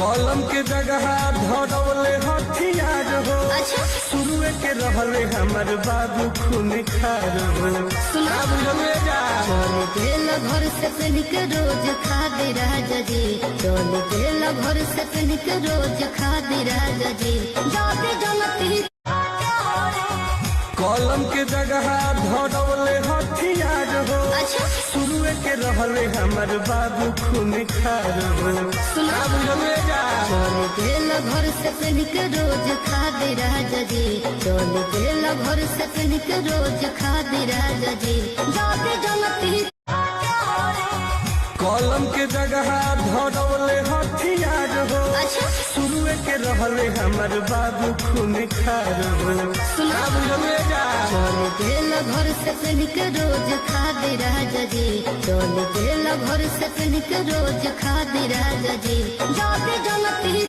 कलम के जगह धरौले हथियार हो। अच्छा शुरू के रहले हमर बाबू खून खार हो। सुना चल गेल घर से पहन के रोज खा दे राजा जी, चल गेल घर से पहन के रोज खा दे राजा जी, जाते जनती कलम के जगह धरौले हथियार हो। अच्छा शुरू के रहले हमर बाबू खून खार हो। सुना चल गेल घर से पहन के रोज खा दे राजा जी, चल गेल घर से पहन के रोज खा दे राजा जी, जाते जनती कलम के जगह धरौले हथियार हो। अच्छा शुरू के रहले हमर बाबू खून खार हो। सुना चल गेल घर से पहन के रोज खा दे राजा जी, चल गेल घर से पहन के रोज खा दे राजा जी,